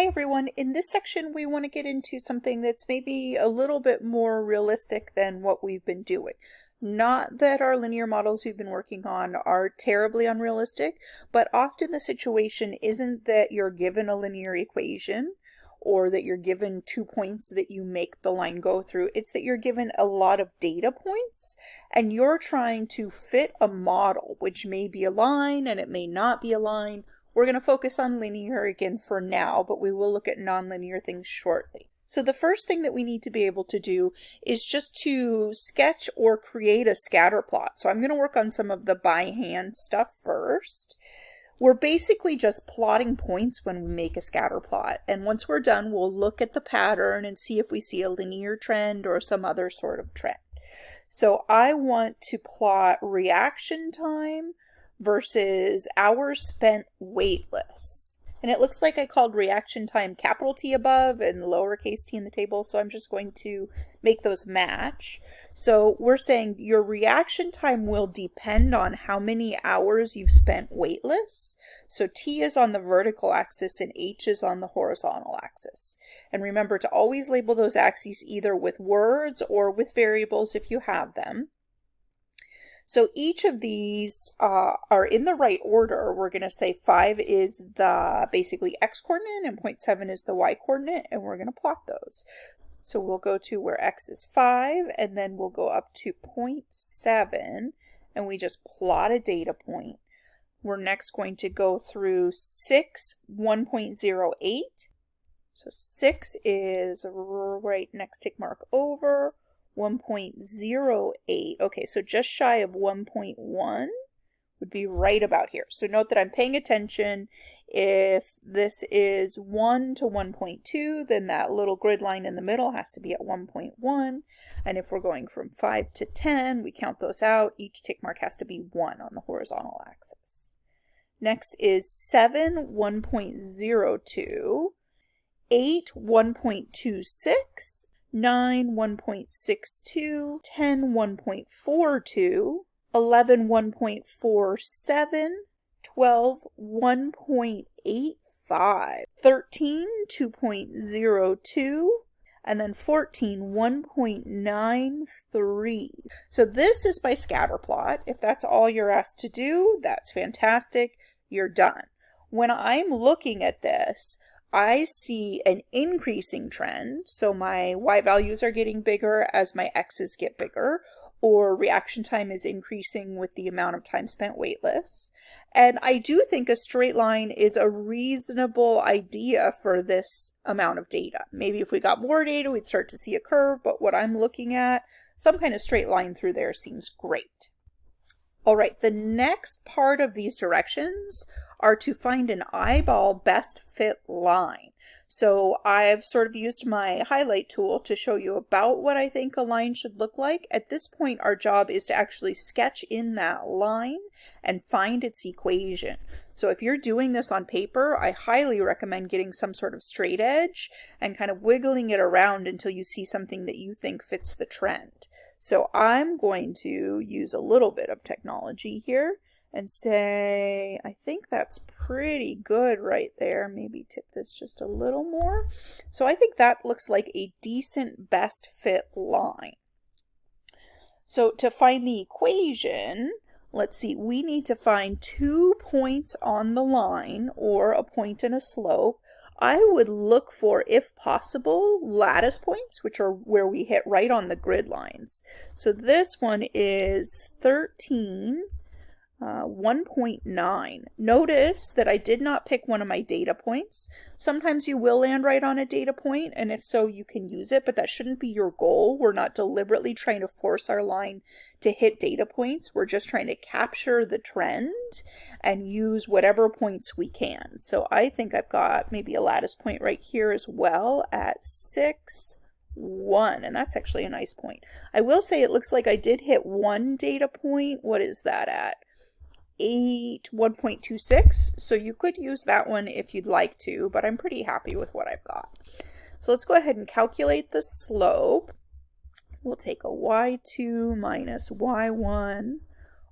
Hi everyone, in this section we want to get into something that's maybe a little bit more realistic than what we've been doing. Not that our linear models we've been working on are terribly unrealistic, but often the situation isn't that you're given a linear equation or that you're given 2 points that you make the line go through. It's that you're given a lot of data points and you're trying to fit a model, which may be a line and it may not be a line. We're going to focus on linear again for now, but we will look at nonlinear things shortly. So the first thing that we need to be able to do is just to sketch or create a scatter plot. So I'm going to work on some of the by hand stuff first. We're basically just plotting points when we make a scatter plot. And once we're done, we'll look at the pattern and see if we see a linear trend or some other sort of trend. So I want to plot reaction time versus hours spent weightless. And it looks like I called reaction time capital T above and lowercase t in the table, so I'm just going to make those match. So we're saying your reaction time will depend on how many hours you've spent weightless. So T is on the vertical axis and H is on the horizontal axis. And remember to always label those axes either with words or with variables if you have them. So each of these are in the right order. We're going to say 5 is the basically x coordinate and 0.7 is the y coordinate, and we're going to plot those. So we'll go to where x is 5, and then we'll go up to 0.7, and we just plot a data point. We're next going to go through 6, 1.08. So 6 is right next tick mark over. 1.08. Okay, so just shy of 1.1 would be right about here. So note that I'm paying attention. If this is 1 to 1.2, then that little grid line in the middle has to be at 1.1. And if we're going from 5 to 10, we count those out. Each tick mark has to be 1 on the horizontal axis. Next is 7, 1.02, 8, 1.26, 9, 1.62, 10, 1.42, 11, 1.47, 12, 1.85, 13, 2.02, and then 14, 1.93. So this is my scatter plot. If that's all you're asked to do, that's fantastic. You're done. When I'm looking at this, I see an increasing trend, so my y values are getting bigger as my x's get bigger, or reaction time is increasing with the amount of time spent weightless. And I do think a straight line is a reasonable idea for this amount of data. Maybe if we got more data, we'd start to see a curve, but what I'm looking at, some kind of straight line through there seems great. All right, the next part of these directions are to find an eyeball best fit line. So I've sort of used my highlight tool to show you about what I think a line should look like. At this point, our job is to actually sketch in that line and find its equation. So if you're doing this on paper, I highly recommend getting some sort of straight edge and kind of wiggling it around until you see something that you think fits the trend. So I'm going to use a little bit of technology here and say, I think that's pretty good right there. Maybe tip this just a little more. So I think that looks like a decent best fit line. So to find the equation, let's see, we need to find 2 points on the line or a point and a slope. I would look for, if possible, lattice points, which are where we hit right on the grid lines. So this one is 13, 1.9. Notice that I did not pick one of my data points. Sometimes you will land right on a data point, and if so, you can use it, but that shouldn't be your goal. We're not deliberately trying to force our line to hit data points. We're just trying to capture the trend and use whatever points we can. So I think I've got maybe a lattice point right here as well at 6, 1, and that's actually a nice point. I will say it looks like I did hit one data point. What is that at? 8, 1.26. So you could use that one if you'd like to, but I'm pretty happy with what I've got. So let's go ahead and calculate the slope. We'll take a y2 minus y1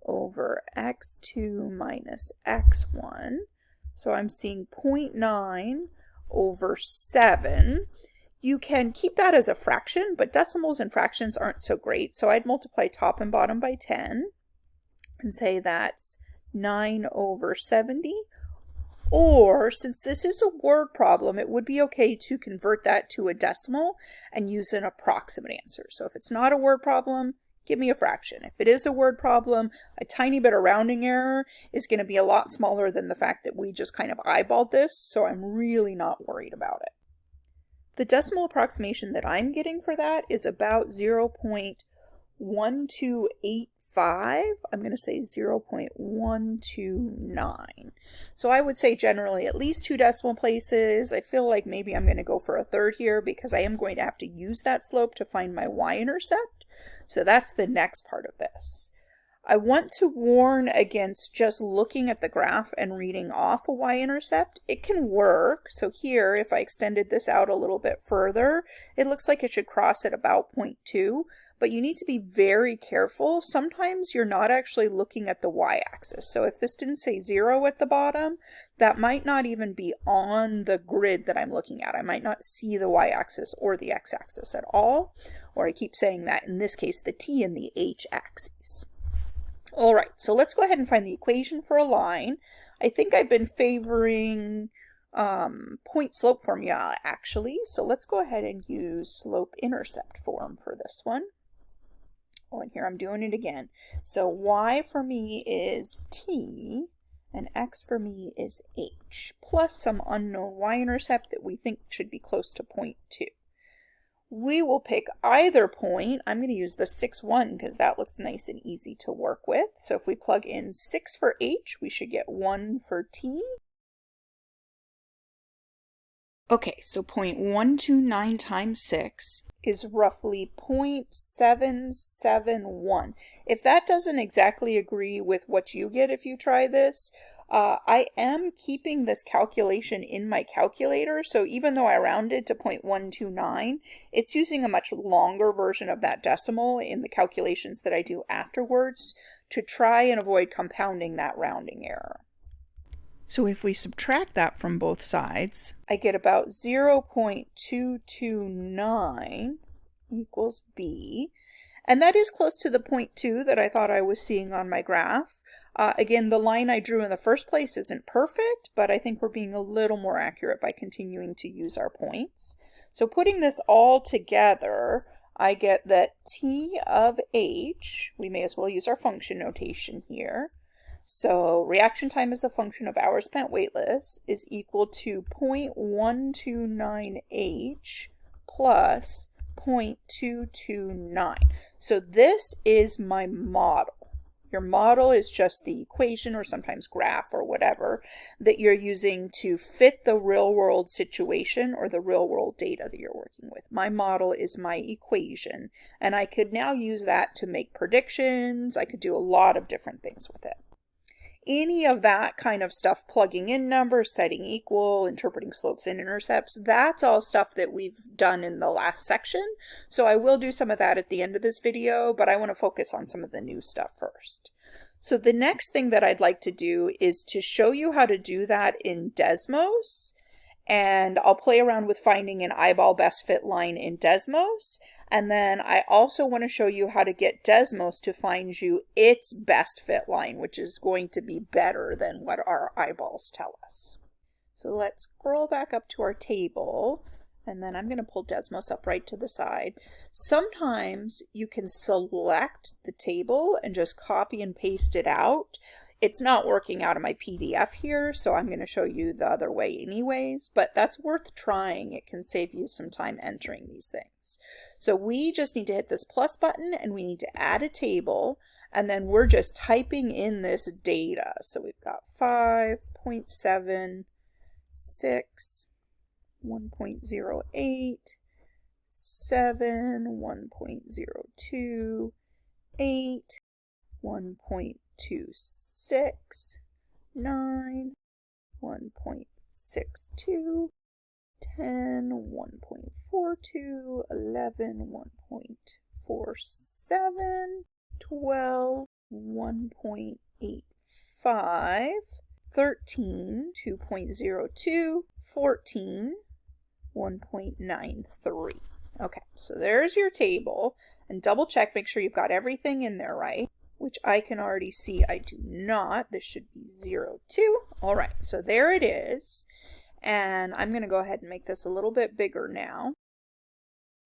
over x2 minus x1. So I'm seeing 0.9 over 7. You can keep that as a fraction, but decimals and fractions aren't so great. So I'd multiply top and bottom by 10 and say that's 9 over 70. Or, since this is a word problem, it would be okay to convert that to a decimal and use an approximate answer. So if it's not a word problem, give me a fraction. If it is a word problem, a tiny bit of rounding error is going to be a lot smaller than the fact that we just kind of eyeballed this, so I'm really not worried about it. The decimal approximation that I'm getting for that is about 0.1285. I'm going to say 0.129. So I would say generally at least 2 decimal places. I feel like maybe I'm going to go for a third here because I am going to have to use that slope to find my y-intercept. So that's the next part of this. I want to warn against just looking at the graph and reading off a y-intercept. It can work. So here, if I extended this out a little bit further, it looks like it should cross at about 0.2, but you need to be very careful. Sometimes you're not actually looking at the y-axis. So if this didn't say 0 at the bottom, that might not even be on the grid that I'm looking at. I might not see the y-axis or the x-axis at all, or I keep saying that, in this case, the t and the h-axes. All right, so let's go ahead and find the equation for a line. I think I've been favoring point slope formula actually, so let's go ahead and use slope intercept form for this one. Oh, and here I'm doing it again. So y for me is t, and x for me is h, plus some unknown y-intercept that we think should be close to 0.2. We will pick either point. I'm going to use the 6, 1 because that looks nice and easy to work with. So if we plug in 6 for h, we should get 1 for t. Okay, so 0.129 times 6 is roughly 0.771. If that doesn't exactly agree with what you get if you try this, I am keeping this calculation in my calculator, so even though I rounded to 0.129, it's using a much longer version of that decimal in the calculations that I do afterwards to try and avoid compounding that rounding error. So if we subtract that from both sides, I get about 0.229 equals b, and that is close to the 0.2 that I thought I was seeing on my graph. Again, the line I drew in the first place isn't perfect, but I think we're being a little more accurate by continuing to use our points. So putting this all together, I get that t of h, we may as well use our function notation here. So reaction time as a function of hours spent weightless is equal to 0.129h plus 0.229. So this is my model. Your model is just the equation or sometimes graph or whatever that you're using to fit the real world situation or the real world data that you're working with. My model is my equation, and I could now use that to make predictions. I could do a lot of different things with it. Any of that kind of stuff, plugging in numbers, setting equal, interpreting slopes and intercepts, that's all stuff that we've done in the last section. So I will do some of that at the end of this video, but I want to focus on some of the new stuff first. So the next thing that I'd like to do is to show you how to do that in Desmos, and I'll play around with finding an eyeball best fit line in Desmos. And then I also want to show you how to get Desmos to find you its best fit line, which is going to be better than what our eyeballs tell us. So let's scroll back up to our table, and then I'm going to pull Desmos up right to the side. Sometimes you can select the table and just copy and paste it out. It's not working out of my PDF here, so I'm going to show you the other way anyways, but that's worth trying. It can save you some time entering these things. So we just need to hit this plus button and we need to add a table, and then we're just typing in this data. So we've got 5.76, 1.08, 7, 1.02, 8, 1.26, 9, 1.62, 10, 1.42, 11, 1.47, 12, 1.85, 13, 2.02, 14, 1.93. Okay, so there's your table, and double check, make sure you've got everything in there right, which I can already see I do not. This should be 0, 2. All right, so there it is. And I'm going to go ahead and make this a little bit bigger now.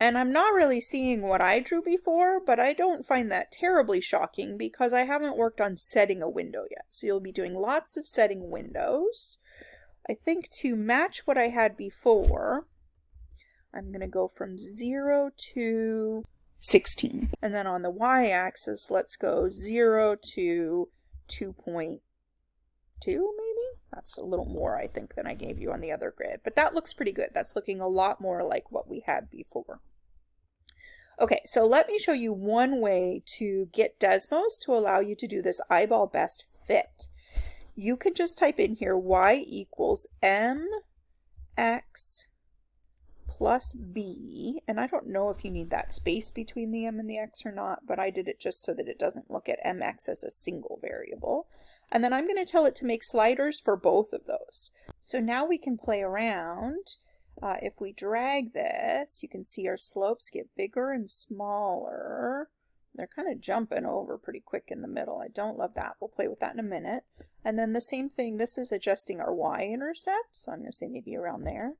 And I'm not really seeing what I drew before, but I don't find that terribly shocking because I haven't worked on setting a window yet. So you'll be doing lots of setting windows. I think to match what I had before, I'm going to go from 0 to 16. And then on the y-axis, let's go 0 to 2.2 maybe? That's a little more, I think, than I gave you on the other grid. But that looks pretty good. That's looking a lot more like what we had before. Okay, so let me show you one way to get Desmos to allow you to do this eyeball best fit. You could just type in here y equals mx plus b, and I don't know if you need that space between the m and the x or not, but I did it just so that it doesn't look at mx as a single variable. And then I'm going to tell it to make sliders for both of those. So now we can play around. If we drag this, you can see our slopes get bigger and smaller. They're kind of jumping over pretty quick in the middle. I don't love that. We'll play with that in a minute. And then the same thing, this is adjusting our y-intercept. So I'm going to say maybe around there.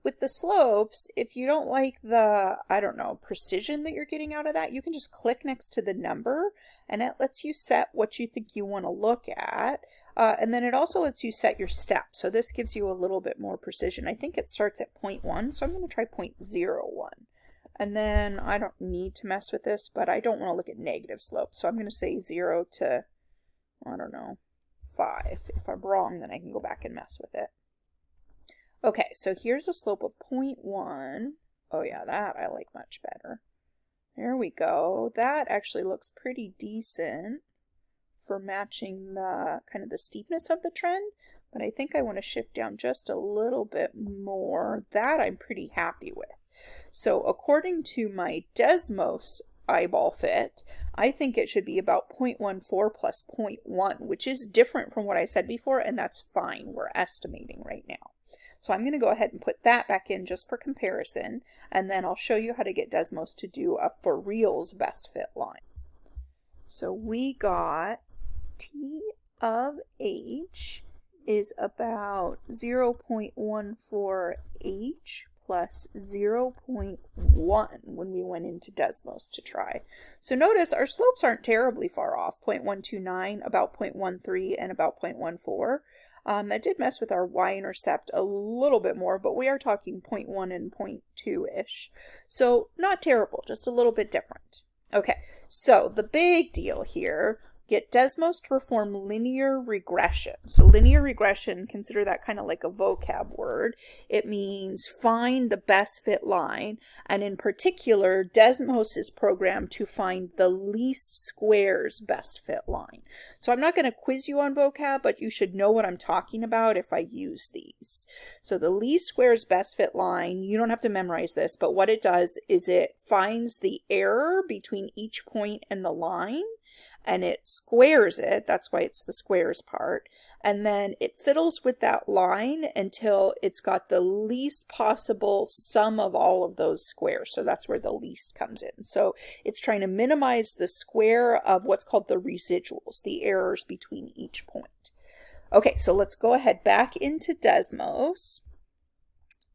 With the slopes, if you don't like the, I don't know, precision that you're getting out of that, you can just click next to the number and it lets you set what you think you want to look at. And then it also lets you set your step. So this gives you a little bit more precision. I think it starts at 0.1, so I'm going to try 0.01. And then I don't need to mess with this, but I don't want to look at negative slopes. So I'm going to say 0 to, I don't know, 5. If I'm wrong, then I can go back and mess with it. Okay, so here's a slope of 0.1. Oh yeah, that I like much better. There we go. That actually looks pretty decent for matching the kind of the steepness of the trend, but I think I want to shift down just a little bit more. That I'm pretty happy with. So according to my Desmos eyeball fit, I think it should be about 0.14 plus 0.1, which is different from what I said before, and that's fine. We're estimating right now. So I'm going to go ahead and put that back in just for comparison, and then I'll show you how to get Desmos to do a for real's best fit line. So we got T of H is about 0.14 H plus 0.1 when we went into Desmos to try. So notice our slopes aren't terribly far off, 0.129, about 0.13, and about 0.14. That did mess with our y-intercept a little bit more, but we are talking 0.1 and 0.2-ish. So not terrible, just a little bit different. Okay, so the big deal here, get Desmos to perform linear regression. So linear regression, consider that kind of like a vocab word. It means find the best fit line, and in particular, Desmos is programmed to find the least squares best fit line. So I'm not going to quiz you on vocab, but you should know what I'm talking about if I use these. So the least squares best fit line, you don't have to memorize this, but what it does is it finds the error between each point and the line, and it squares it, that's why it's the squares part, and then it fiddles with that line until it's got the least possible sum of all of those squares. So that's where the least comes in. So it's trying to minimize the square of what's called the residuals, the errors between each point. Okay, so let's go ahead back into Desmos.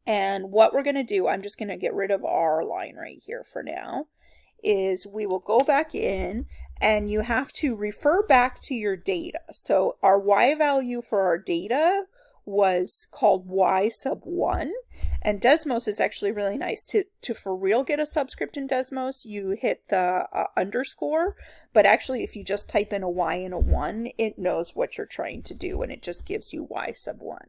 And what we're going to do, I'm just going to get rid of our line right here for now, is we will go back in and you have to refer back to your data. So our y value for our data was called y sub 1, and Desmos is actually really nice. To for real get a subscript in Desmos, you hit the underscore, but actually if you just type in a y and a 1, it knows what you're trying to do and it just gives you y sub 1.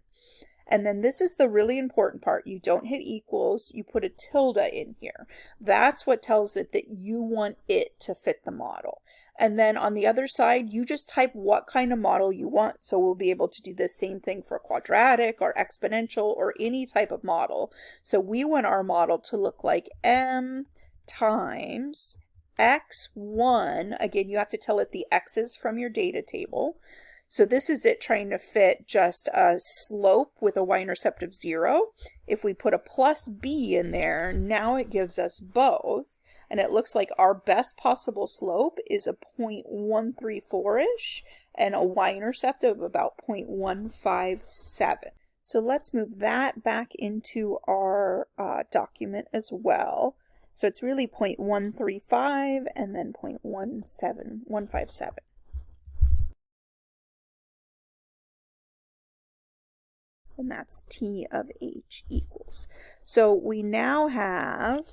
And then this is the really important part. You don't hit equals, you put a tilde in here. That's what tells it that you want it to fit the model. And then on the other side, you just type what kind of model you want. So we'll be able to do the same thing for quadratic or exponential or any type of model. So we want our model to look like m times x1. Again, you have to tell it the x's from your data table. So this is it trying to fit just a slope with a y-intercept of 0. If we put a plus b in there, now it gives us both. And it looks like our best possible slope is a 0.134-ish and a y-intercept of about 0.157. So let's move that back into our document as well. So it's really 0.135 and then 0.157. And that's T of H equals. So we now have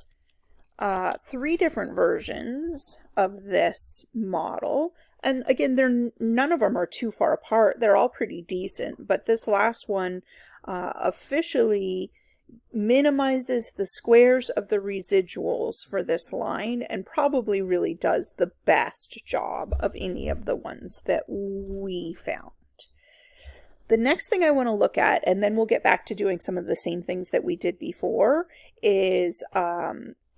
3 different versions of this model. And again, none of them are too far apart. They're all pretty decent. But this last one officially minimizes the squares of the residuals for this line and probably really does the best job of any of the ones that we found. The next thing I want to look at, and then we'll get back to doing some of the same things that we did before, is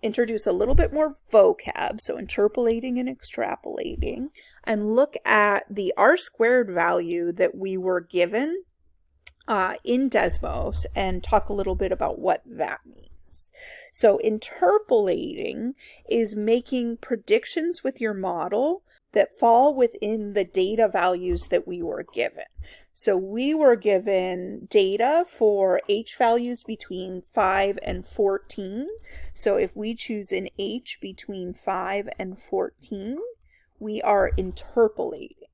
introduce a little bit more vocab, so interpolating and extrapolating, and look at the r-squared value that we were given in Desmos and talk a little bit about what that means. So interpolating is making predictions with your model that fall within the data values that we were given. So we were given data for h values between 5 and 14. So if we choose an h between 5 and 14, we are interpolating.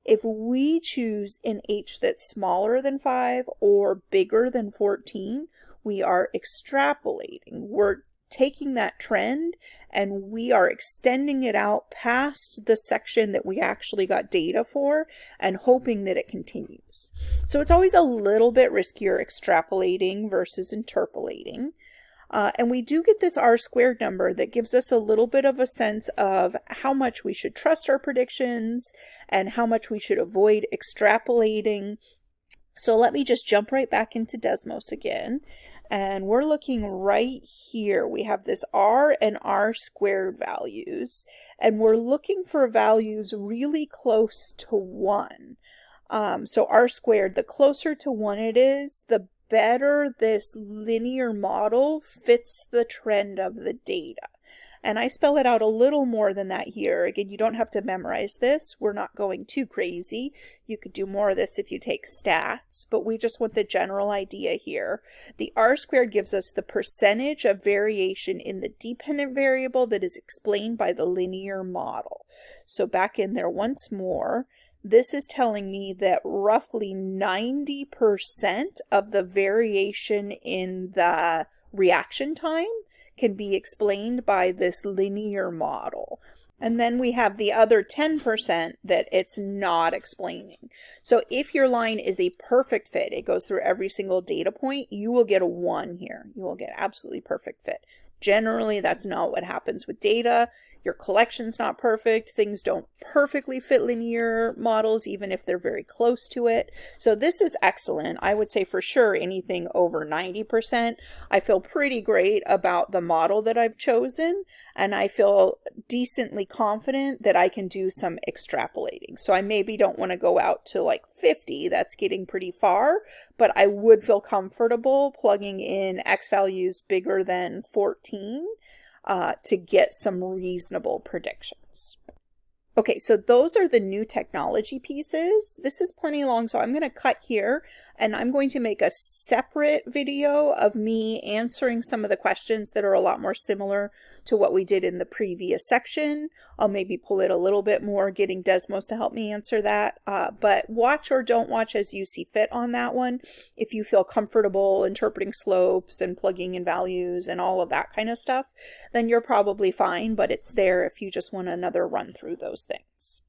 If we choose an h that's smaller than 5 or bigger than 14, we are extrapolating. We're taking that trend and we are extending it out past the section that we actually got data for and hoping that it continues. So it's always a little bit riskier extrapolating versus interpolating. And we do get this r-squared number that gives us a little bit of a sense of how much we should trust our predictions and how much we should avoid extrapolating. So let me just jump right back into Desmos again. And we're looking right here. We have this r and r-squared values, and we're looking for values really close to 1. So r-squared, the closer to 1 it is, the better this linear model fits the trend of the data. And I spell it out a little more than that here. Again, you don't have to memorize this. We're not going too crazy. You could do more of this if you take stats, but we just want the general idea here. The r-squared gives us the percentage of variation in the dependent variable that is explained by the linear model. So back in there once more, this is telling me that roughly 90% of the variation in the reaction time can be explained by this linear model. And then we have the other 10% that it's not explaining. So if your line is a perfect fit, it goes through every single data point, you will get a 1 here. You will get absolutely perfect fit. Generally, that's not what happens with data. Your collection's not perfect. Things don't perfectly fit linear models, even if they're very close to it. So this is excellent. I would say for sure anything over 90%. I feel pretty great about the model that I've chosen, and I feel decently confident that I can do some extrapolating. So I maybe don't want to go out to like 50. That's getting pretty far, but I would feel comfortable plugging in x values bigger than 14 to get some reasonable predictions. Okay, so those are the new technology pieces. This is plenty long, so I'm going to cut here, and I'm going to make a separate video of me answering some of the questions that are a lot more similar to what we did in the previous section. I'll maybe pull it a little bit more, getting Desmos to help me answer that, but watch or don't watch as you see fit on that one. If you feel comfortable interpreting slopes and plugging in values and all of that kind of stuff, then you're probably fine, but it's there if you just want another run through those things.